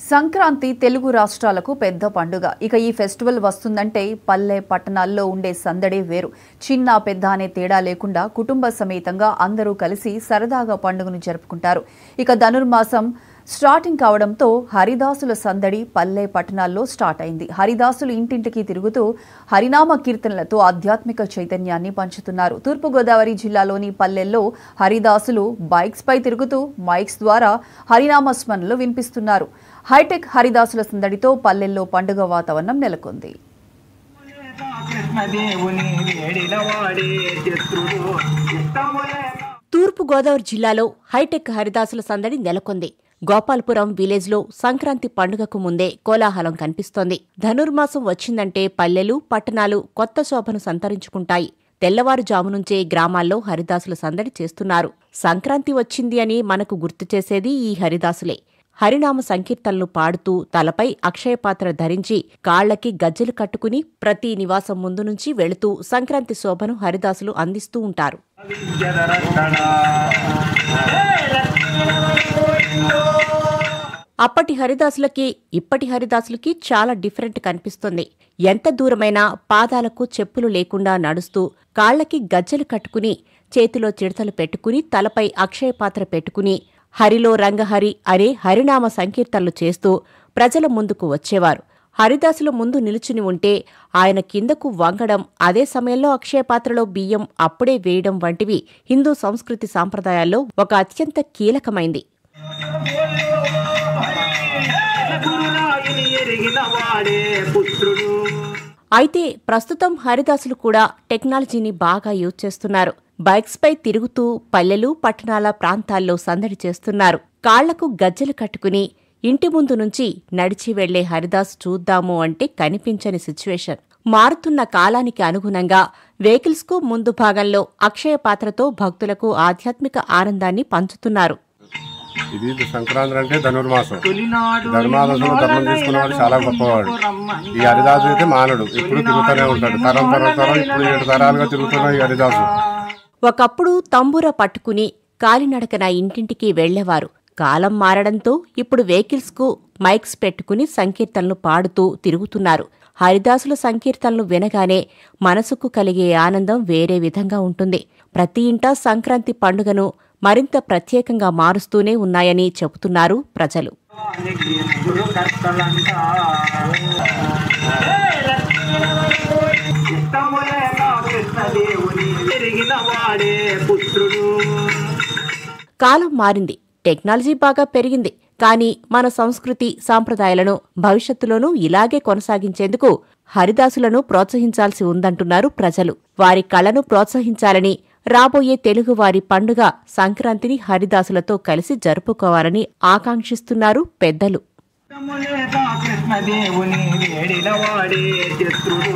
సంక్రాంతి తెలుగు రాష్ట్రాలకు పెద్ద పండుగ. ఇక ఈ ఫెస్టివల్ వస్తుందంటే పల్లె పట్టణాల్లో ఉండే సందడే వేరు. చిన్న పెద్ద అనే తేడా లేకుండా కుటుంబ సమేతంగా అందరూ కలిసి సరదాగా పండుగను జరుపుకుంటారు. ఇక ధనుర్మాసం స్టార్టింగ్ కావడంతో హరిదాసుల సందడి పల్లె పట్టణాల్లో స్టార్ట్ అయింది. హరిదాసులు ఇంటింటికి తిరుగుతూ హరినామ కీర్తనలతో ఆధ్యాత్మిక చైతన్యాన్ని పంచుతున్నారు. తూర్పుగోదావరి జిల్లాలోని పల్లెల్లో హరిదాసులు బైక్స్ పై తిరుగుతూ మైక్స్ ద్వారా హరినామ స్మరణలు వినిపిస్తున్నారు. హైటెక్ హరిదాసుల సందడితో పల్లెల్లో పండుగ వాతావరణం నెలకొంది. తూర్పుగోదావరి జిల్లాలో హైటెక్ హరిదాసుల సందడి నెలకొంది. గోపాల్పురం విలేజ్లో సంక్రాంతి పండుగకు ముందే కోలాహలం కనిపిస్తోంది. ధనుర్మాసం వచ్చిందంటే పల్లెలు పట్టణాలు కొత్త శోభను సంతరించుకుంటాయి. తెల్లవారుజాము నుంచే గ్రామాల్లో హరిదాసుల సందడి చేస్తున్నారు. సంక్రాంతి వచ్చింది అని మనకు గుర్తు చేసేది ఈ హరిదాసులే. హరినామ సంకీర్తనలు పాడుతూ తలపై అక్షయపాత్ర ధరించి కాళ్లకి గజ్జెలు కట్టుకుని ప్రతి నివాసం ముందు నుంచి వెళుతూ సంక్రాంతి శోభను హరిదాసులు అందిస్తూ ఉంటారు. అప్పటి హరిదాసులకి ఇప్పటి హరిదాసులకి చాలా డిఫరెంట్ కనిపిస్తుంది. ఎంత దూరమైనా పాదాలకు చెప్పులు లేకుండా నడుస్తూ కాళ్లకి గజ్జెలు కట్టుకుని చేతిలో చిడతలు పెట్టుకుని తలపై అక్షయపాత్ర పెట్టుకుని హరిలో రంగహరి అనే హరినామ సంకీర్తనలు చేస్తూ ప్రజల ముందుకు వచ్చేవారు. హరిదాసుల ముందు నిలుచుని ఉంటే ఆయన కిందకు వంగడం, అదే సమయంలో అక్షయపాత్రలో బియ్యం అప్పుడే వేయడం వంటివి హిందూ సంస్కృతి సాంప్రదాయాల్లో ఒక అత్యంత కీలకమైంది. అయితే ప్రస్తుతం హరిదాసులు కూడా టెక్నాలజీని బాగా యూజ్ చేస్తున్నారు. బైక్స్ పై తిరుగుతూ పల్లెలు పట్టణాల ప్రాంతాల్లో సందడి చేస్తున్నారు. కాళ్లకు గజ్జెలు కట్టుకుని ఇంటి ముందు నుంచి నడిచి వెళ్లే హరిదాసు చూద్దాము అంటే కనిపించని సిచ్యువేషన్. మారుతున్న కాలానికి అనుగుణంగా వెహికల్స్ కు ముందు భాగంలో అక్షయ పాత్రతో భక్తులకు ఆధ్యాత్మిక ఆనందాన్ని పంచుతున్నారు. ఇది సంక్రాంతి అంటే ధనుర్మాసం. ధర్మాసంలో ధర్మం తీసుకున్నవాడు చాలా గొప్పవాడు. ఈ హరిదాసు అయితే మానడు, ఎప్పుడు తిరుగుతూనే ఉంటాడు. తరం ఇప్పుడు 7 తరాలుగా తిరుగుతున్న ఈ హరిదాసు. ఒకప్పుడు తంబూర పట్టుకుని కాలినడకన ఇంటింటికి వెళ్లేవారు. కాలం మారడంతో ఇప్పుడు వెహికల్స్ కు మైక్స్ పెట్టుకుని సంకీర్తనలు పాడుతూ తిరుగుతున్నారు. హరిదాసుల సంకీర్తనలు వినగానే మనసుకు కలిగే ఆనందం వేరే విధంగా ఉంటుంది. ప్రతి ఇంటా సంక్రాంతి పండుగను మరింత ప్రత్యేకంగా మారుస్తూనే ఉన్నాయని చెబుతున్నారు ప్రజలు. కాలం మారింది, టెక్నాలజీ బాగా పెరిగింది. కానీ మన సంస్కృతి సాంప్రదాయాలను భవిష్యత్తులోనూ ఇలాగే కొనసాగించేందుకు హరిదాసులను ప్రోత్సహించాల్సి ఉందంటున్నారు ప్రజలు. వారి కళను ప్రోత్సహించాలని, రాబోయే తెలుగువారి పండుగ సంక్రాంతిని హరిదాసులతో కలిసి జరుపుకోవాలని ఆకాంక్షిస్తున్నారు పెద్దలు. కృష్ణదేవుని వేడిన వాడే చిత్రుడు